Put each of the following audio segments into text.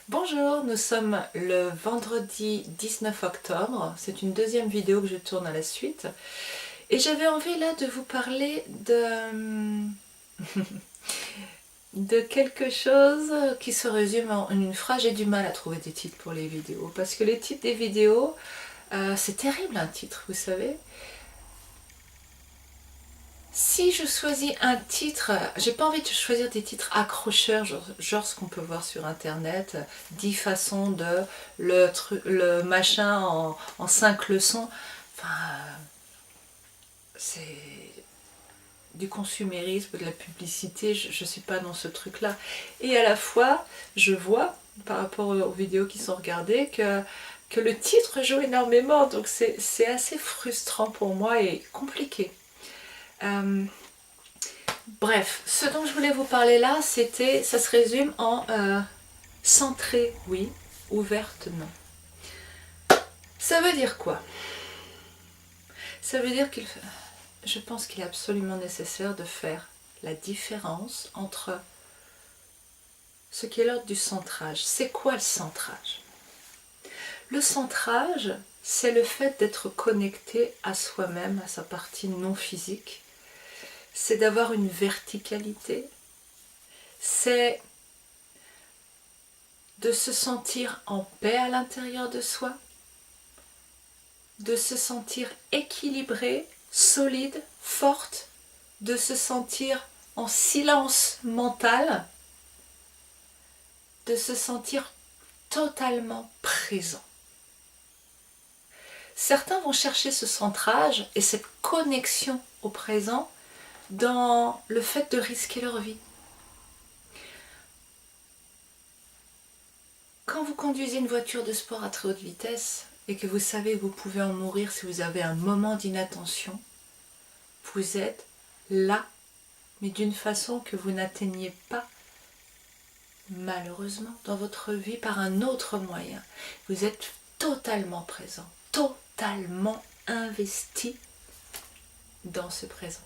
Bonjour, nous sommes le vendredi 19 octobre, c'est une deuxième vidéo que je tourne à la suite et j'avais envie là de vous parler de quelque chose qui se résume en une phrase. J'ai du mal à trouver des titres pour les vidéos parce que les titres des vidéos, c'est terrible un titre, vous savez. Si je choisis un titre, j'ai pas envie de choisir des titres accrocheurs, genre ce qu'on peut voir sur internet, 10 façons de le machin en 5 leçons. Enfin, c'est du consumérisme, de la publicité, je suis pas dans ce truc-là. Et à la fois, je vois, par rapport aux vidéos qui sont regardées, que le titre joue énormément, donc c'est assez frustrant pour moi et compliqué. Bref, ce dont je voulais vous parler là, ça se résume en centré, oui, ouverte, non. Ça veut dire quoi? Ça veut dire je pense qu'il est absolument nécessaire de faire la différence entre ce qui est l'ordre du centrage. C'est quoi le centrage? Le centrage, c'est le fait d'être connecté à soi-même, à sa partie non physique. C'est d'avoir une verticalité. C'est de se sentir en paix à l'intérieur de soi, de se sentir équilibrée, solide, forte, de se sentir en silence mental, de se sentir totalement présent. Certains vont chercher ce centrage et cette connexion au présent dans le fait de risquer leur vie. Quand vous conduisez une voiture de sport à très haute vitesse et que vous savez que vous pouvez en mourir si vous avez un moment d'inattention, vous êtes là, mais d'une façon que vous n'atteignez pas, malheureusement, dans votre vie par un autre moyen. Vous êtes totalement présent, totalement investi dans ce présent.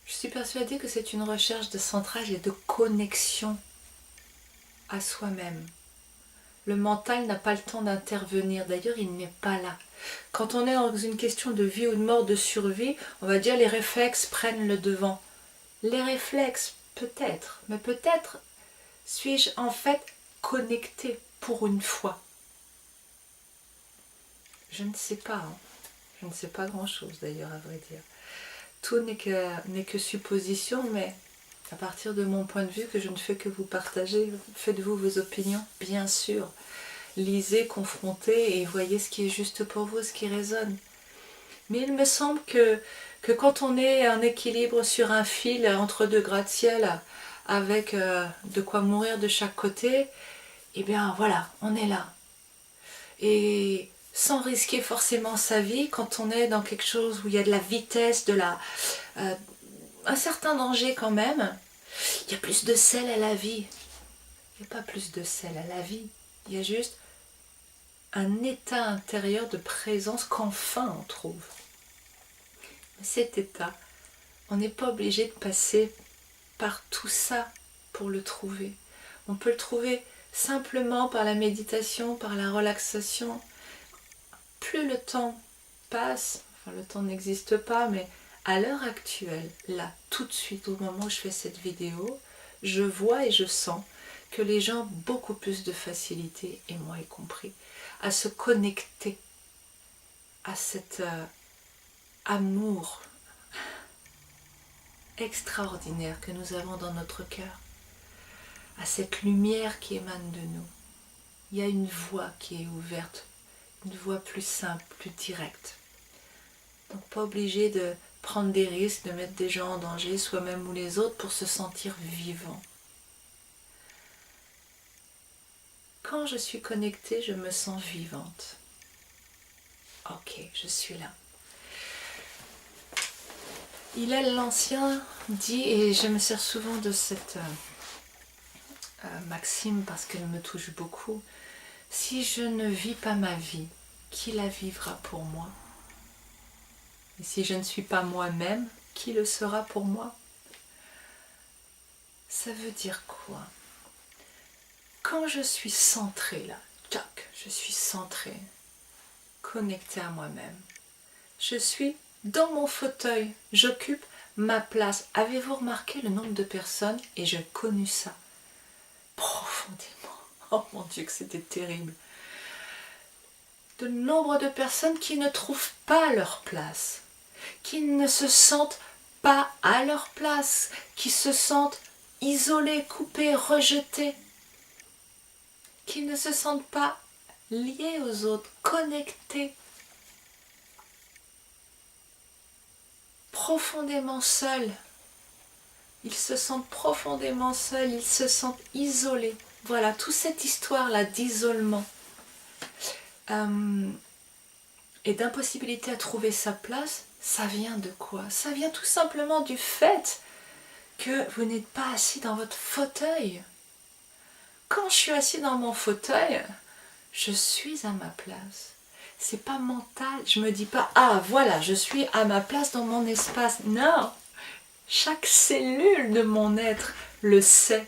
Je suis persuadée que c'est une recherche de centrage et de connexion à soi-même. Le mental n'a pas le temps d'intervenir, d'ailleurs il n'est pas là. Quand on est dans une question de vie ou de mort, de survie, on va dire les réflexes prennent le devant. Les réflexes, peut-être, mais peut-être suis-je en fait connectée pour une fois. Je ne sais pas, hein. Je ne sais pas grand-chose d'ailleurs à vrai dire. Tout n'est que supposition, mais à partir de mon point de vue que je ne fais que vous partager, faites-vous vos opinions, bien sûr. Lisez, confrontez et voyez ce qui est juste pour vous, ce qui résonne. Mais il me semble que quand on est en équilibre sur un fil entre deux gratte-ciel avec de quoi mourir de chaque côté, eh bien voilà, on est là. Et sans risquer forcément sa vie, quand on est dans quelque chose où il y a de la vitesse, un certain danger quand même, il y a plus de sel à la vie. Il n'y a pas plus de sel à la vie. Il y a juste un état intérieur de présence qu'enfin on trouve. Mais cet état, on n'est pas obligé de passer par tout ça pour le trouver. On peut le trouver simplement par la méditation, par la relaxation. Plus le temps passe, enfin le temps n'existe pas, mais à l'heure actuelle, là, tout de suite, au moment où je fais cette vidéo, je vois et je sens que les gens ont beaucoup plus de facilité, et moi y compris, à se connecter à cet amour extraordinaire que nous avons dans notre cœur, à cette lumière qui émane de nous. Il y a une voie qui est ouverte, une voie plus simple, plus directe. Donc pas obligé de prendre des risques, de mettre des gens en danger, soi-même ou les autres, pour se sentir vivant. Quand je suis connectée, je me sens vivante. Ok, je suis là. Hillel l'Ancien dit, et je me sers souvent de cette maxime parce qu'elle me touche beaucoup, si je ne vis pas ma vie, qui la vivra pour moi? Et si je ne suis pas moi-même, qui le sera pour moi? Ça veut dire quoi? Quand je suis centrée là, tac, je suis centrée, connectée à moi-même. Je suis dans mon fauteuil, j'occupe ma place. Avez-vous remarqué le nombre de personnes, et j'ai connu ça profondément, oh mon Dieu que c'était terrible, le nombre de personnes qui ne trouvent pas leur place, qui ne se sentent pas à leur place, qui se sentent isolées, coupées, rejetées, qui ne se sentent pas liées aux autres, connectées, profondément seuls. Ils se sentent profondément seuls, ils se sentent isolés. Voilà, toute cette histoire-là d'isolement et d'impossibilité à trouver sa place, ça vient de quoi? Ça vient tout simplement du fait que vous n'êtes pas assis dans votre fauteuil. Quand je suis assis dans mon fauteuil, je suis à ma place. C'est pas mental. Je me dis pas, ah voilà, je suis à ma place dans mon espace. Non, chaque cellule de mon être le sait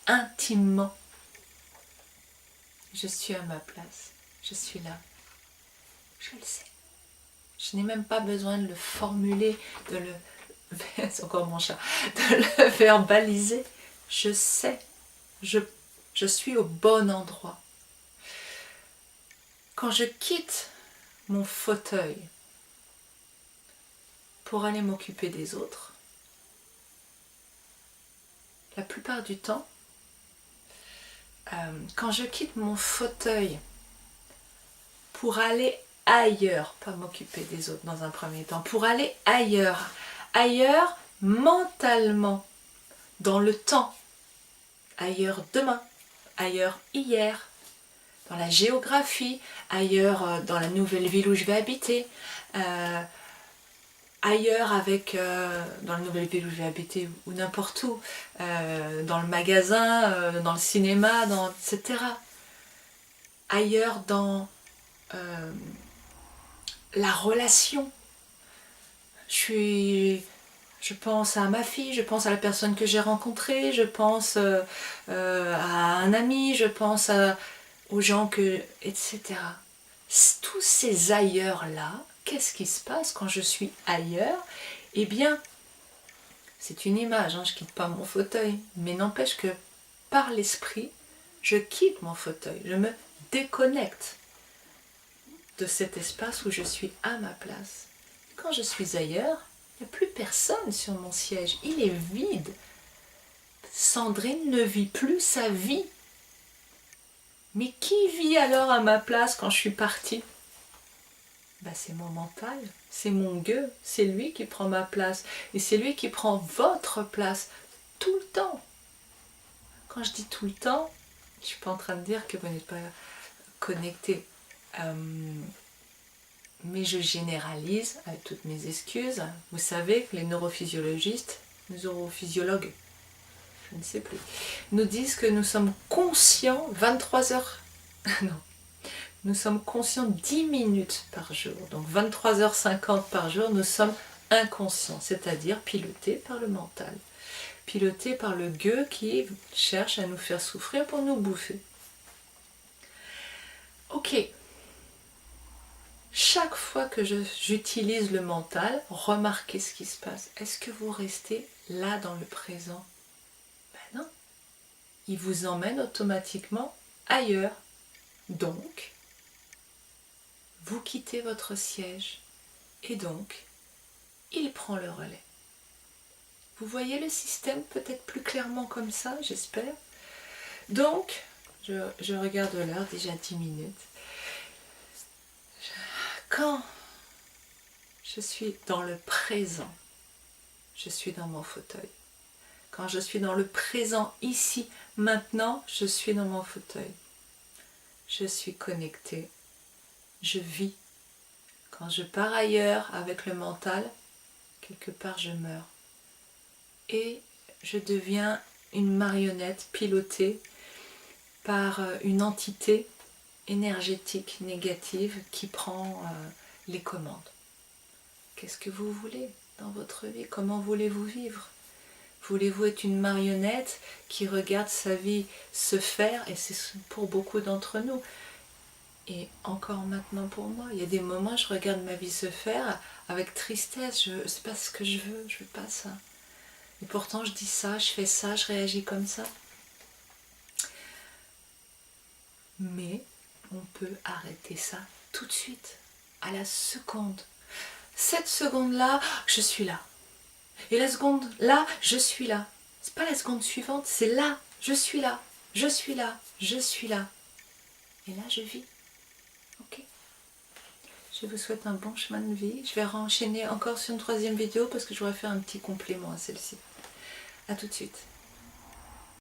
intimement. Je suis à ma place. Je suis là. Je le sais. Je n'ai même pas besoin de le formuler, de le... c'est encore mon chat, de le verbaliser. Je sais. Je suis au bon endroit. Quand je quitte mon fauteuil pour aller m'occuper des autres, la plupart du temps, quand je quitte mon fauteuil pour aller ailleurs, pas m'occuper des autres dans un premier temps, pour aller ailleurs mentalement, dans le temps, ailleurs demain, ailleurs hier, dans la géographie, ailleurs dans la nouvelle ville où je vais habiter, ailleurs avec, dans la nouvelle ville où je vais habiter ou n'importe où, dans le magasin, dans le cinéma, etc. Ailleurs dans la relation. Je pense à ma fille, je pense à la personne que j'ai rencontrée, je pense à un ami, je pense aux gens que... etc. Tous ces ailleurs-là, qu'est-ce qui se passe quand je suis ailleurs? Eh bien, c'est une image, hein, je ne quitte pas mon fauteuil, mais n'empêche que par l'esprit, je quitte mon fauteuil, je me déconnecte de cet espace où je suis à ma place. Quand je suis ailleurs, il n'y a plus personne sur mon siège, il est vide. Sandrine ne vit plus sa vie. Mais qui vit alors à ma place quand je suis partie? C'est mon mental, c'est mon gueux, c'est lui qui prend ma place. Et c'est lui qui prend votre place tout le temps. Quand je dis tout le temps, je ne suis pas en train de dire que vous n'êtes pas connecté. Mais je généralise avec toutes mes excuses. Vous savez que les neurophysiologistes, les neurophysiologues, je ne sais plus, nous disent que nous sommes conscients 23 heures. Non. Nous sommes conscients 10 minutes par jour. Donc 23h50 par jour, nous sommes inconscients, c'est-à-dire pilotés par le mental. Pilotés par le gueux qui cherche à nous faire souffrir pour nous bouffer. Ok. Chaque fois que j'utilise le mental, remarquez ce qui se passe. Est-ce que vous restez là dans le présent? Non. Il vous emmène automatiquement ailleurs. Donc, vous quittez votre siège et donc, il prend le relais. Vous voyez le système peut-être plus clairement comme ça, j'espère. Donc, je regarde l'heure, déjà 10 minutes. Quand je suis dans le présent, je suis dans mon fauteuil. Quand je suis dans le présent, ici, maintenant, je suis dans mon fauteuil. Je suis connectée. Je vis. Quand je pars ailleurs avec le mental, quelque part je meurs. Et je deviens une marionnette pilotée par une entité énergétique négative qui prend les commandes. Qu'est-ce que vous voulez dans votre vie? Comment voulez-vous vivre? Voulez-vous être une marionnette qui regarde sa vie se faire, et c'est pour beaucoup d'entre nous, et encore maintenant pour moi, il y a des moments je regarde ma vie se faire avec tristesse, c'est pas ce que je veux pas ça. Et pourtant je dis ça, je fais ça, je réagis comme ça. Mais on peut arrêter ça tout de suite, à la seconde. Cette seconde-là, je suis là. Et la seconde, là, je suis là. C'est pas la seconde suivante, c'est là, je suis là, je suis là, je suis là. Et là, je vis. Ok. Je vous souhaite un bon chemin de vie. Je vais enchaîner encore sur une troisième vidéo parce que je voudrais faire un petit complément à celle-ci. A tout de suite.